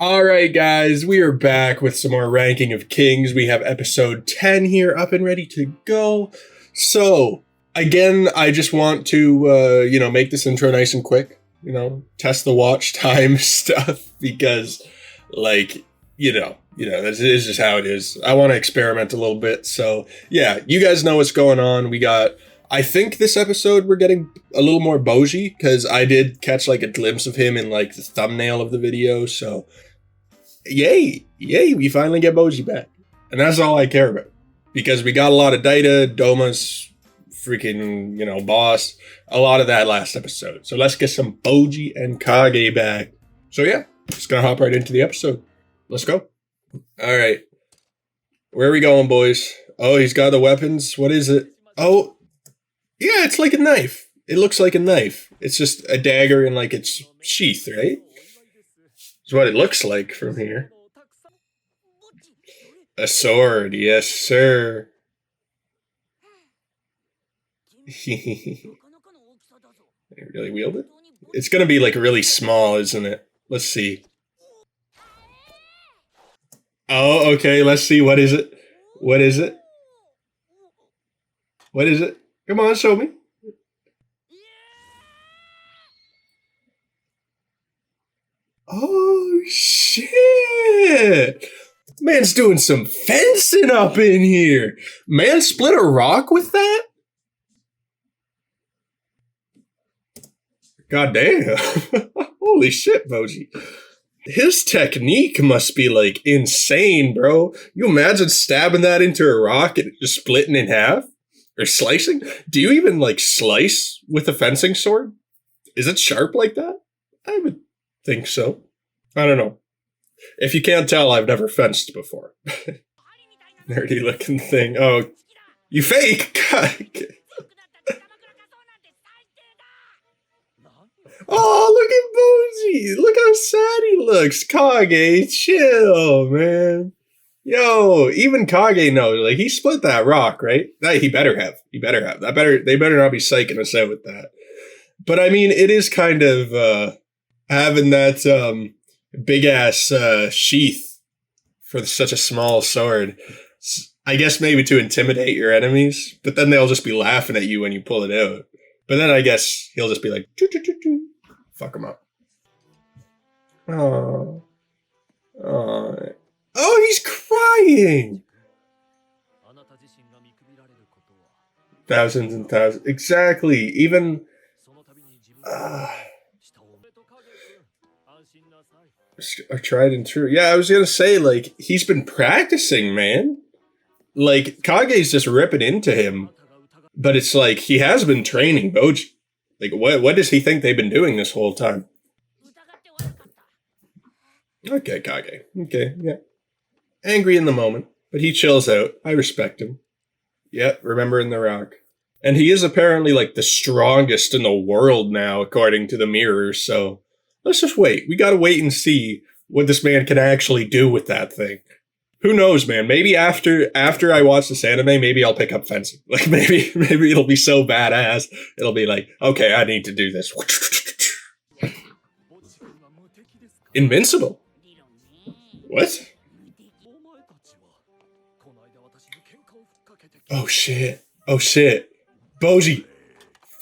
Alright, guys, we are back with some more Ranking of Kings. We have episode 10 here up and ready to go. So, again, I just want to, make this intro nice and quick. Test the watch time stuff because, this is just how it is. I want to experiment a little bit. So, yeah, you guys know what's going on. I think this episode we're getting a little more Bojji because I did catch a glimpse of him in the thumbnail of the video. So, yay, we finally get Bojji back. And that's all I care about. Because we got a lot of Daita, Doma's freaking, boss, a lot of that last episode. So let's get some Bojji and Kage back. So yeah, just gonna hop right into the episode. Let's go. Alright. Where are we going, boys? Oh, he's got the weapons. What is it? Oh, yeah, it's like a knife. It looks like a knife. It's just a dagger in its sheath, right? That's what it looks like from here. A sword, yes, sir. They really wield it? It's gonna be really small, isn't it? Let's see. Oh, okay, let's see. What is it? What is it? What is it? Come on, show me. Oh, shit! Man's doing some fencing up in here. Man split a rock with that? God damn. Holy shit, Bojji. His technique must be insane, bro. You imagine stabbing that into a rock and just splitting in half? Or slicing? Do you even slice with a fencing sword? Is it sharp like that? I would think so. I don't know. If you can't tell, I've never fenced before. Nerdy looking thing. Oh, you fake! Oh, look at Bojji! Look how sad he looks! Kage, chill, man. Yo, even Kage knows. He split that rock, right? He better have. They better not be psyching us out with that. But I mean, it is kind of having that big ass sheath for such a small sword. I guess maybe to intimidate your enemies, but then they'll just be laughing at you when you pull it out. But then I guess he'll just be like, choo, choo, choo, choo. Fuck him up. Oh, he's crying. Thousands and thousands. Exactly. Even tried and true. Yeah, I was gonna say he's been practicing, man. Kage's just ripping into him, but it's he has been training Bojji. What does he think they've been doing this whole time? Okay, Kage. Okay, yeah. Angry in the moment, but he chills out. I respect him. Yep, remembering the rock. And he is apparently the strongest in the world now, according to the mirror, so let's just wait. We gotta wait and see what this man can actually do with that thing. Who knows, man? Maybe after I watch this anime, maybe I'll pick up fencing. Maybe it'll be so badass. It'll be okay, I need to do this. Invincible? What? Oh shit. Oh shit. Bojji.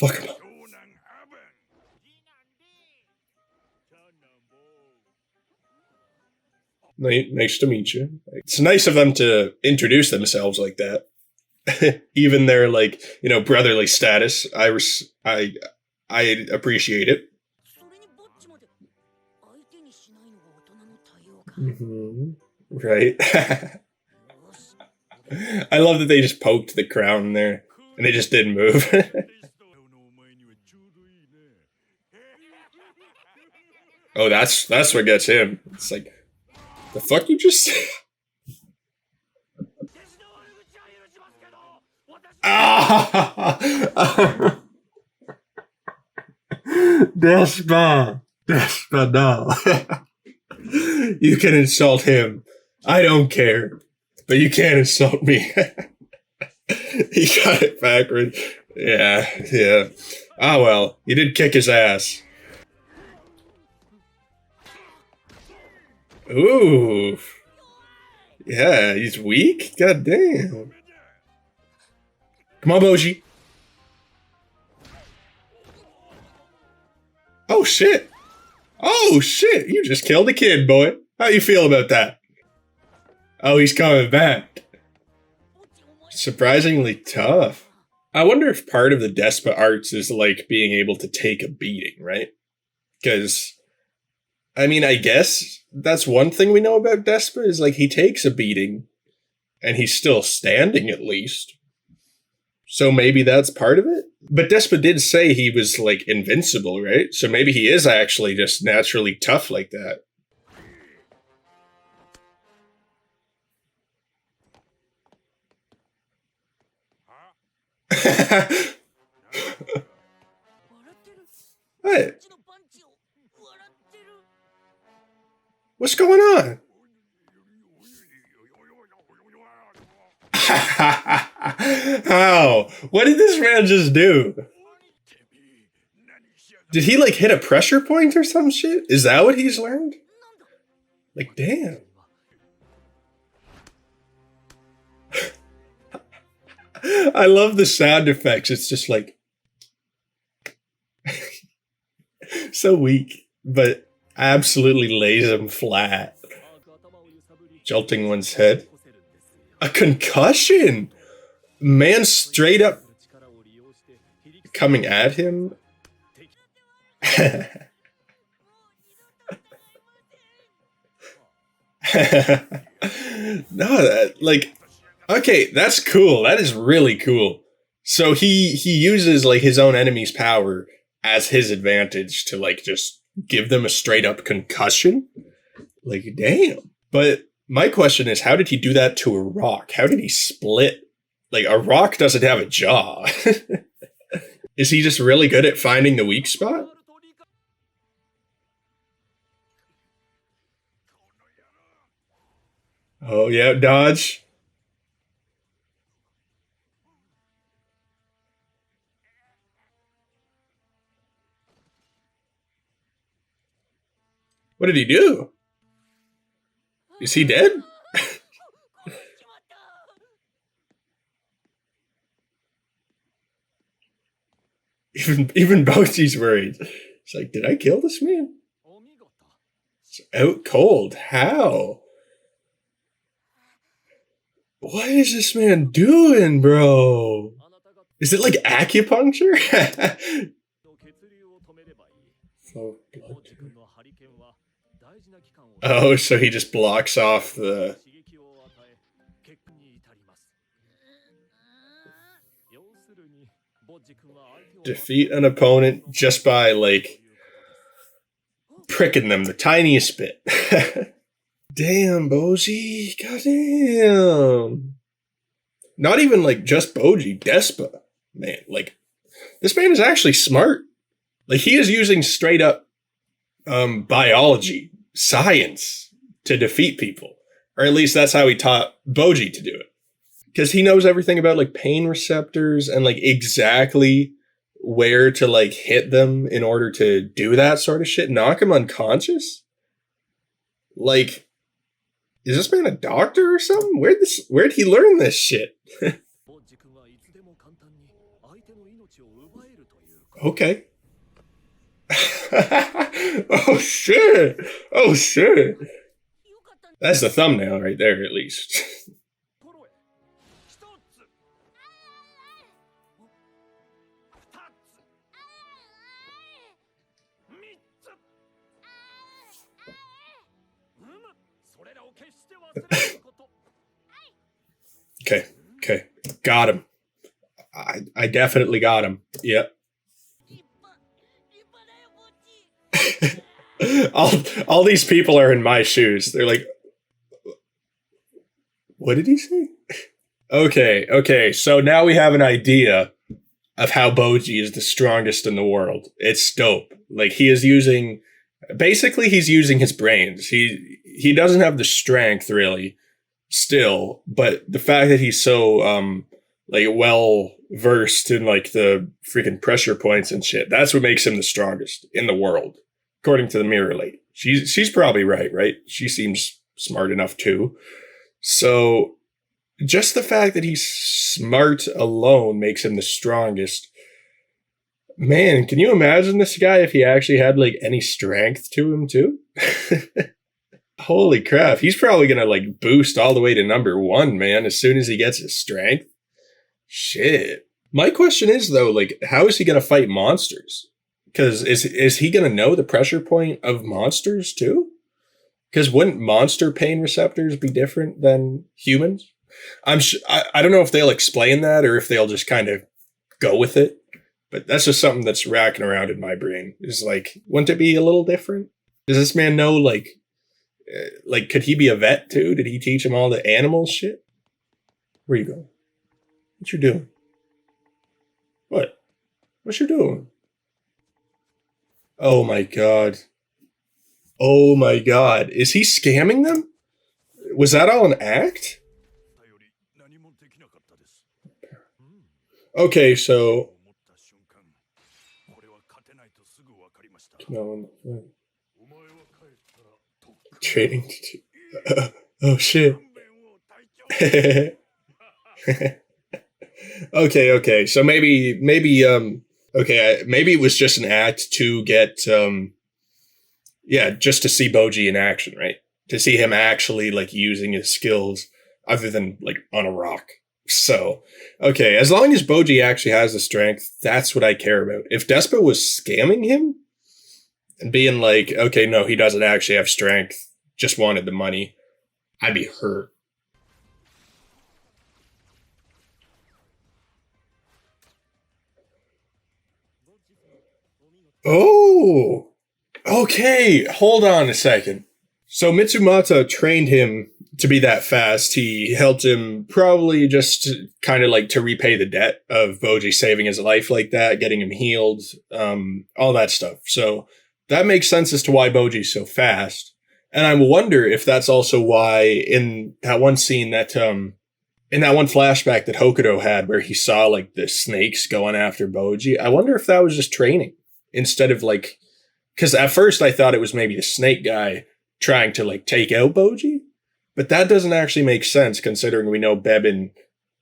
Fuck him up. Nice to meet you. It's nice of them to introduce themselves like that. Even their brotherly status. I appreciate it. Mm-hmm. Right. I love that they just poked the crown there and it just didn't move. Oh, that's what gets him. It's the fuck you just said? Ah! Despa, no. You can insult him. I don't care. But you can't insult me. He got it backwards. Yeah. Ah, well, you did kick his ass. Ooh. Yeah, he's weak? God damn. Come on, Bojji. Oh, shit. Oh, shit. You just killed a kid, boy. How you feel about that? Oh, he's coming back. Surprisingly tough. I wonder if part of the Despa arts is like being able to take a beating, right? Because, I mean, I guess that's one thing we know about Despa is like he takes a beating and he's still standing at least. So maybe that's part of it. But Despa did say he was like invincible, right? So maybe he is actually just naturally tough like that. What? What's going on? How? What did this man just do? Did he like hit a pressure point or some shit? Is that what he's learned? Like, damn. I love the sound effects. It's just like so weak, but absolutely lays him flat. Jolting one's head. A concussion? Man straight up coming at him? No, like, okay, that's cool. That is really cool. So he uses like his own enemy's power as his advantage to like just give them a straight up concussion. Like, damn. But my question is, how did he do that to a rock? How did he split? Like, a rock doesn't have a jaw. Is he just really good at finding the weak spot? Oh, yeah, dodge. What did he do? Is he dead? Even Bojji's worried. It's like, did I kill this man? It's out cold. How? What is this man doing, bro? Is it like acupuncture? Oh, so he just blocks off the... Defeat an opponent just by, like, pricking them the tiniest bit. Damn, Bojji. Goddamn. Not even, like, just Bojji. Despa. Man, like, this man is actually smart. Like, he is using straight up biology, science, to defeat people. Or at least that's how he taught Bojji to do it. Because he knows everything about, like, pain receptors and, like, exactly where to, like, hit them in order to do that sort of shit. Knock him unconscious? Like, is this man a doctor or something? Where'd he learn this shit? Okay. Oh shit! Oh shit! That's the thumbnail right there, at least. Okay. Got him. I definitely got him. Yep. all these people are in my shoes. They're like, what did he say? Okay. So now we have an idea of how Bojji is the strongest in the world. It's dope. Like he's using his brains. He doesn't have the strength really still, but the fact that he's so like well versed in like the freaking pressure points and shit, that's what makes him the strongest in the world, according to the Mirror Lady. She's probably right? She seems smart enough too. So just the fact that he's smart alone makes him the strongest. Man, can you imagine this guy if he actually had like any strength to him too? Holy crap, he's probably gonna like boost all the way to number one, man, as soon as he gets his strength. Shit. My question is though, like, how is he gonna fight monsters? Because is he gonna know the pressure point of monsters too? Because wouldn't monster pain receptors be different than humans? I don't know if they'll explain that or if they'll just kind of go with it. But that's just something that's racking around in my brain. Is like, wouldn't it be a little different? Does this man know like, could he be a vet too? Did he teach him all the animal shit? Where you going? What you doing? What? What you doing? Oh my god. Oh my god. Is he scamming them? Was that all an act? Okay, so... No, trading... oh shit. Okay. So maybe, okay, maybe it was just an act to get, just to see Bojji in action, right? To see him actually, like, using his skills other than, like, on a rock. So, okay, as long as Bojji actually has the strength, that's what I care about. If Despa was scamming him and being like, okay, no, he doesn't actually have strength, just wanted the money, I'd be hurt. Oh, okay. Hold on a second. So Mitsumata trained him to be that fast. He helped him probably just kind of like to repay the debt of Bojji saving his life like that, getting him healed, all that stuff. So that makes sense as to why Bojji's so fast. And I wonder if that's also why in that one scene that, in that one flashback that Hokuto had where he saw like the snakes going after Bojji, I wonder if that was just training instead of like, because at first I thought it was maybe the snake guy trying to like take out Bojji, but that doesn't actually make sense considering we know Bebin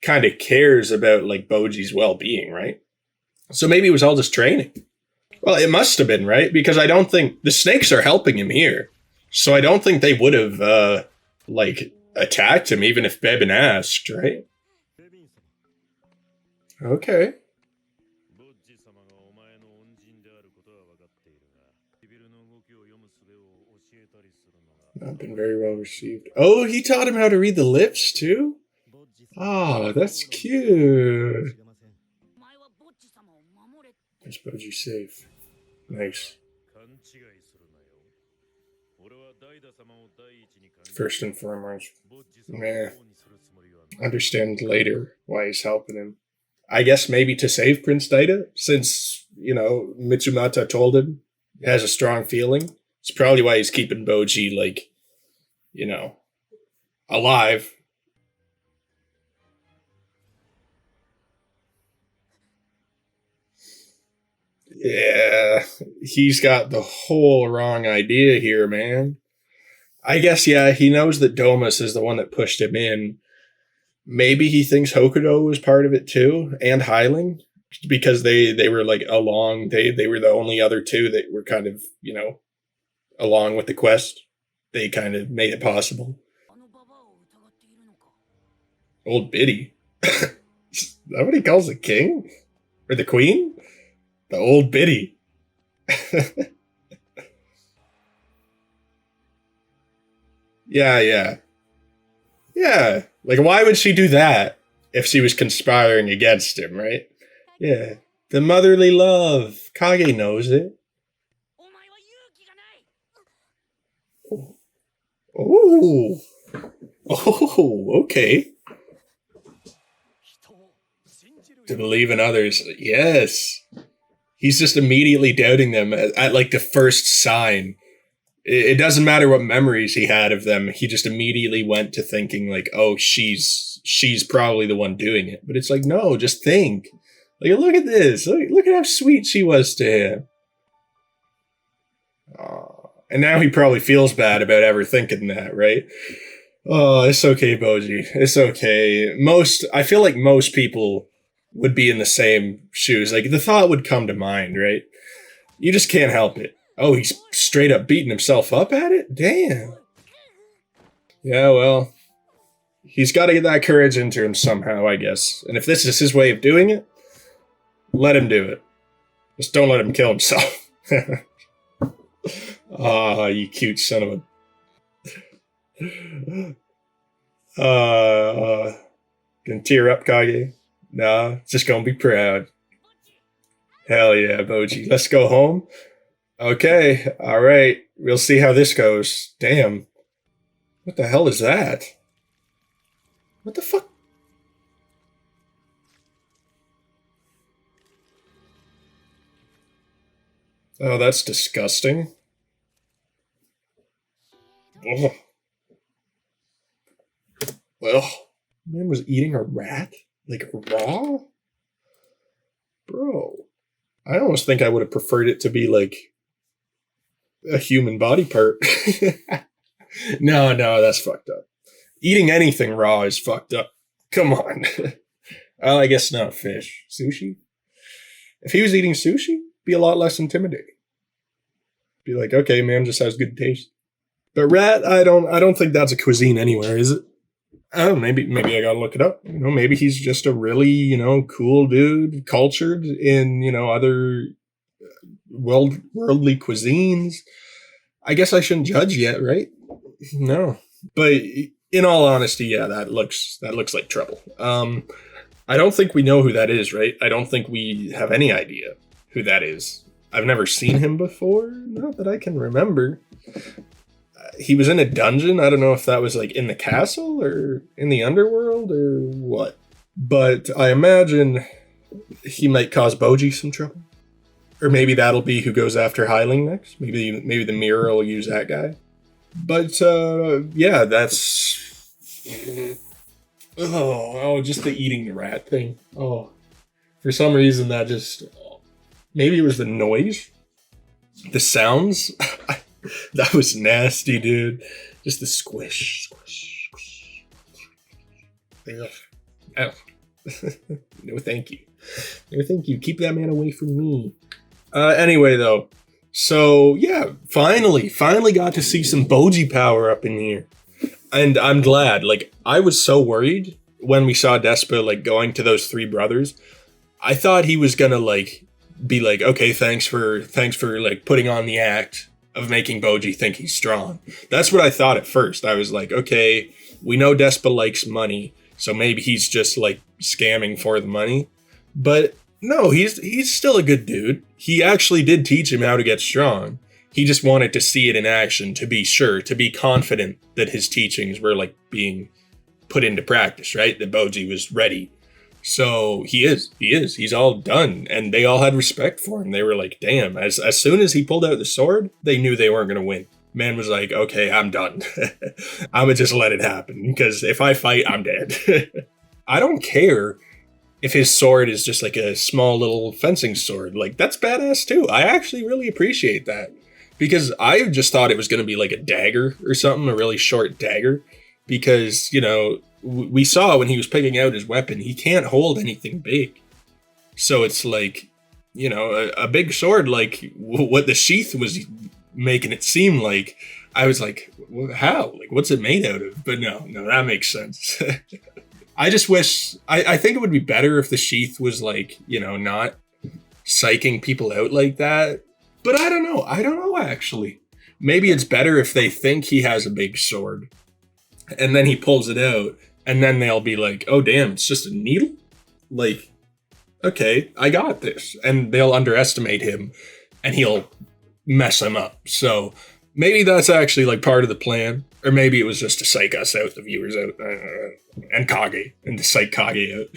kind of cares about like Bojji's well-being, right? So maybe it was all just training. Well, it must have been, right? Because I don't think the snakes are helping him here. So I don't think they would have like attacked him even if Bebin asked, right? Okay. Not been very well received. Oh, he taught him how to read the lips too? Oh, that's cute. Is Bojji safe? Nice. First and foremost, understand later why he's helping him. I guess maybe to save Prince Daida, since, you know, Mitsumata told him he has a strong feeling. It's probably why he's keeping Bojji, like, you know, alive. Yeah, he's got the whole wrong idea here, man. I guess, yeah, he knows that Domus is the one that pushed him in. Maybe he thinks Hokuto was part of it too, and Hyling, because they were like along, they were the only other two that were kind of, you know, along with the quest. They kind of made it possible. Old Biddy. Is that what he calls the king? Or the queen? The old Biddy. Yeah. Like, why would she do that if she was conspiring against him, right? Yeah. The motherly love. Kage knows it. Oh. Oh, okay. To believe in others. Yes. He's just immediately doubting them at like the first sign. It doesn't matter what memories he had of them. He just immediately went to thinking like, oh, she's probably the one doing it. But it's like, no, just think. Like, look at this. Look at how sweet she was to him. Aww. And now he probably feels bad about ever thinking that, right? Oh, it's okay, Bojji. It's okay. I feel like most people would be in the same shoes. Like, the thought would come to mind, right? You just can't help it. Oh, he's straight up beating himself up at it? Damn. Yeah, well, he's got to get that courage into him somehow, I guess. And if this is his way of doing it, let him do it. Just don't let him kill himself. Ah, you cute son of a... Gonna tear up, Kage? Nah, just gonna be proud. Hell yeah, Bojji. Let's go home? Okay, alright. We'll see how this goes. Damn. What the hell is that? What the fuck? Oh, that's disgusting. Ugh. Well, man was eating a rat? Like, raw? Bro. I almost think I would have preferred it to be, like, a human body part. No, that's fucked up. Eating anything raw is fucked up. Come on. Well, I guess not fish. Sushi? If he was eating sushi, be a lot less intimidating. Be like, okay, man, just has good taste. But rat, I don't think that's a cuisine anywhere, is it? Oh, maybe I gotta look it up. You know, maybe he's just a really, cool dude, cultured in, other worldly cuisines. I guess I shouldn't judge yet, right? No. But in all honesty, yeah, that looks like trouble. I don't think we know who that is, right? I don't think we have any idea who that is. I've never seen him before, not that I can remember. He was in a dungeon. I don't know if that was like in the castle or in the underworld or what. But I imagine he might cause Bojji some trouble. Or maybe that'll be who goes after Hyling next. Maybe the mirror will use that guy. But yeah, that's just the eating the rat thing. Oh, for some reason that just maybe it was the noise, the sounds. That was nasty, dude. Just the squish. Ow. No, thank you. No, thank you. Keep that man away from me. Anyway, though. So, yeah, finally got to see some Bojji power up in here. And I'm glad. Like, I was so worried when we saw Despa, like, going to those three brothers. I thought he was gonna, like, be like, okay, thanks for, like, putting on the act of making Bojji think he's strong. That's what I thought at first. I was like, okay, we know Despa likes money, so maybe he's just, like, scamming for the money. But no, he's still a good dude. He actually did teach him how to get strong. He just wanted to see it in action, to be sure, to be confident that his teachings were, like, being put into practice, right? That Bojji was ready. So he is. He's all done. And they all had respect for him. They were like, damn, as soon as he pulled out the sword, they knew they weren't going to win. Man was like, okay, I'm done. I'm going to just let it happen. Because if I fight, I'm dead. I don't care if his sword is just like a small little fencing sword. Like, that's badass too. I actually really appreciate that. Because I just thought it was going to be like a dagger or something, a really short dagger. Because, we saw when he was picking out his weapon, he can't hold anything big. So it's like, a big sword, like what the sheath was making it seem like. I was like, how? Like, what's it made out of? But no, that makes sense. I just wish, I think it would be better if the sheath was like, not psyching people out like that. But I don't know actually. Maybe it's better if they think he has a big sword. And then he pulls it out. And then they'll be like, oh, damn, it's just a needle? Like, okay, I got this. And they'll underestimate him. And he'll mess them up. So maybe that's actually, like, part of the plan. Or maybe it was just to psych us out, the viewers out. And Kage. And to psych Kage out.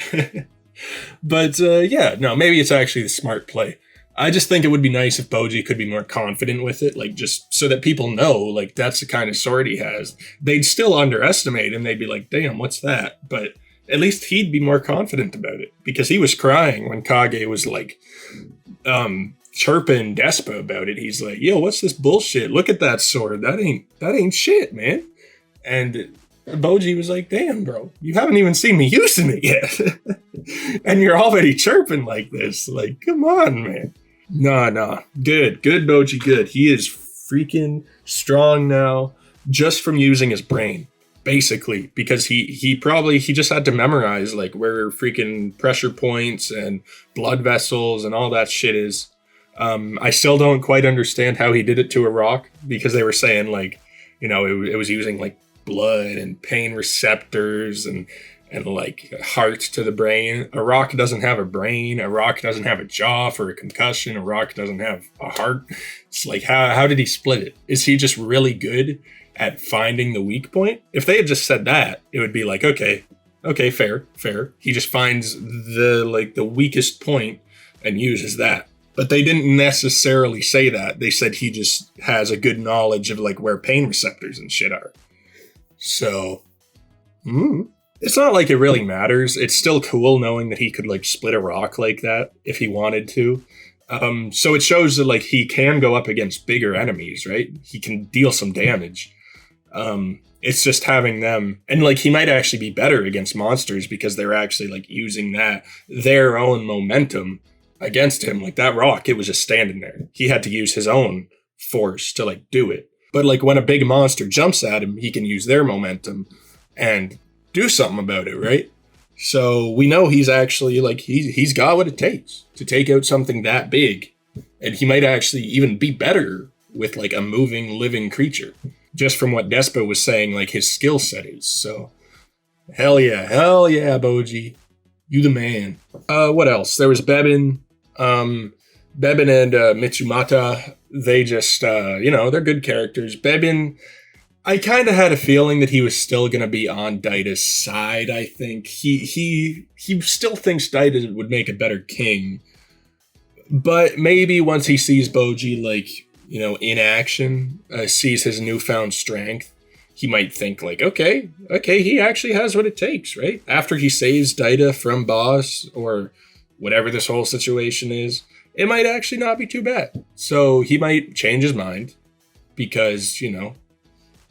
But, yeah, no, maybe it's actually the smart play. I just think it would be nice if Bojji could be more confident with it, like, just so that people know, like, that's the kind of sword he has. They'd still underestimate him. They'd be like, damn, what's that? But at least he'd be more confident about it, because he was crying when Kage was, like, chirping Despa about it. He's like, yo, what's this bullshit? Look at that sword. That ain't shit, man. And Bojji was like, damn, bro, you haven't even seen me using it yet. And you're already chirping like this. Like, come on, man. Nah. Good, Bojji, good. He is freaking strong now just from using his brain, basically, because he just had to memorize like where freaking pressure points and blood vessels and all that shit is. I still don't quite understand how he did it to a rock, because they were saying like, you know, it was using like blood and pain receptors and like heart to the brain. A rock doesn't have a brain. A rock doesn't have a jaw for a concussion. A rock doesn't have a heart. It's like, how did he split it? Is he just really good at finding the weak point? If they had just said that, it would be like, okay, fair. He just finds the weakest point and uses that. But they didn't necessarily say that. They said he just has a good knowledge of like where pain receptors and shit are. So, it's not like it really matters. It's still cool knowing that he could like split a rock like that if he wanted to. So it shows that like he can go up against bigger enemies, right? He can deal some damage. It's just having them, and like he might actually be better against monsters because they're actually like using their own momentum against him. Like that rock, it was just standing there. He had to use his own force to like do it. But like when a big monster jumps at him, he can use their momentum and do something about it, right? So we know he's actually like, he's got what it takes to take out something that big. And he might actually even be better with like a moving, living creature, just from what Despa was saying, like his skill set is. So hell yeah, Bojji. You the man. What else? There was Bebin. Bebin and Mitsumata, they just, they're good characters. Bebin, I kind of had a feeling that he was still going to be on Daita's side, I think. He still thinks Daita would make a better king. But maybe once he sees Bojji, like, in action, sees his newfound strength, he might think like, okay, he actually has what it takes, right? After he saves Daita from boss or whatever this whole situation is, it might actually not be too bad. So he might change his mind because,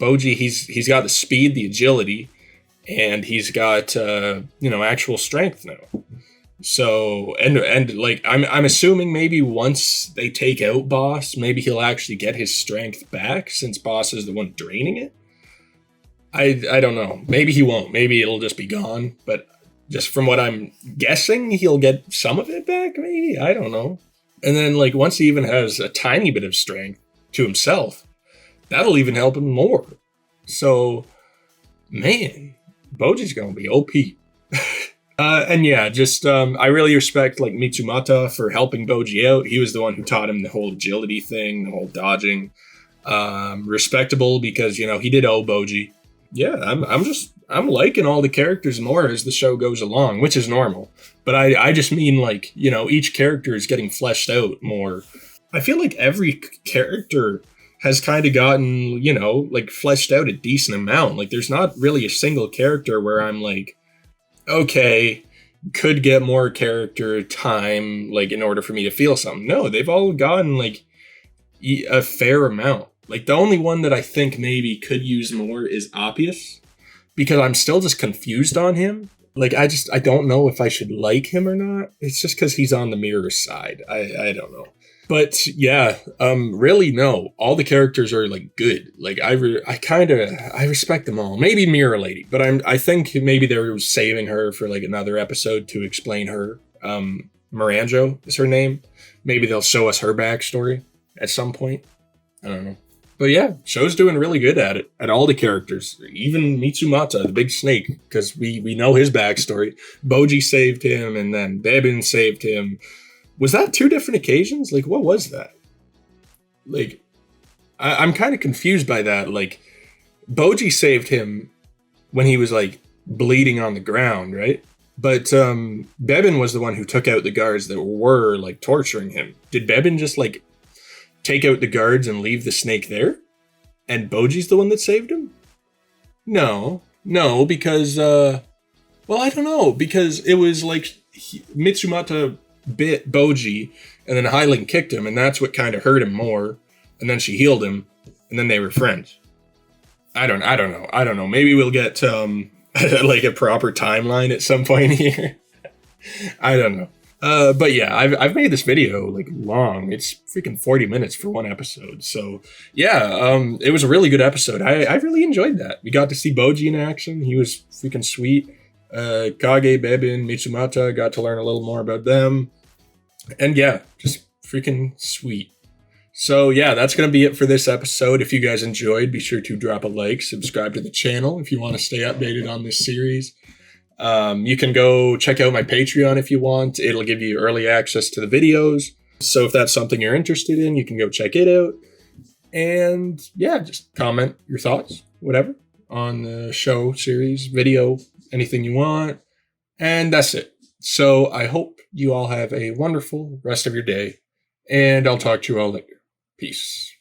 Bojji, he's got the speed, the agility, and he's got, actual strength now. So, and like, I'm assuming maybe once they take out boss, maybe he'll actually get his strength back since boss is the one draining it. I don't know. Maybe he won't. Maybe it'll just be gone. But just from what I'm guessing, he'll get some of it back, maybe? I don't know. And then, like, once he even has a tiny bit of strength to himself, that'll even help him more. So, man, Bojji's gonna be OP. And yeah, just, I really respect, like, Mitsumata for helping Bojji out. He was the one who taught him the whole agility thing, the whole dodging. Respectable because, he did owe Bojji. Yeah, I'm liking all the characters more as the show goes along, which is normal. But I just mean like, each character is getting fleshed out more. I feel like every character has kind of gotten, like fleshed out a decent amount. Like there's not really a single character where I'm like, okay, could get more character time, like in order for me to feel something. No, they've all gotten like a fair amount. Like the only one that I think maybe could use more is Appius, because I'm still just confused on him. Like I don't know if I should like him or not. It's just because he's on the mirror side. I don't know. But yeah, really no. All the characters are like good. Like I respect them all. Maybe Mirror Lady, but I think maybe they were saving her for like another episode to explain her. Miranjo is her name. Maybe they'll show us her backstory at some point. I don't know. But yeah, show's doing really good at it. At all the characters. Even Mitsumata, the big snake, because we know his backstory. Bojji saved him, and then Bebin saved him. Was that 2 different occasions? Like, what was that? Like, I'm kind of confused by that. Like, Bojji saved him when he was, like, bleeding on the ground, right? But Bebin was the one who took out the guards that were, like, torturing him. Did Bebin just, like, take out the guards and leave the snake there? And Bojji's the one that saved him? No, because, well, I don't know. Because it was, like, Mitsumata bit Bojji, and then Hyling kicked him, and that's what kind of hurt him more. And then she healed him, and then they were friends. I don't know. Maybe we'll get like a proper timeline at some point here. I don't know. But yeah, I've made this video like long. It's freaking 40 minutes for one episode. So yeah, it was a really good episode. I really enjoyed that. We got to see Bojji in action. He was freaking sweet. Kage, Bebin, Mitsumata, got to learn a little more about them. And yeah, just freaking sweet. So yeah, that's going to be it for this episode. If you guys enjoyed, be sure to drop a like, subscribe to the channel if you want to stay updated on this series. You can go check out my Patreon if you want. It'll give you early access to the videos. So if that's something you're interested in, you can go check it out. And yeah, just comment your thoughts, whatever, on the show, series, video, anything you want. And that's it. So I hope you all have a wonderful rest of your day. And I'll talk to you all later. Peace.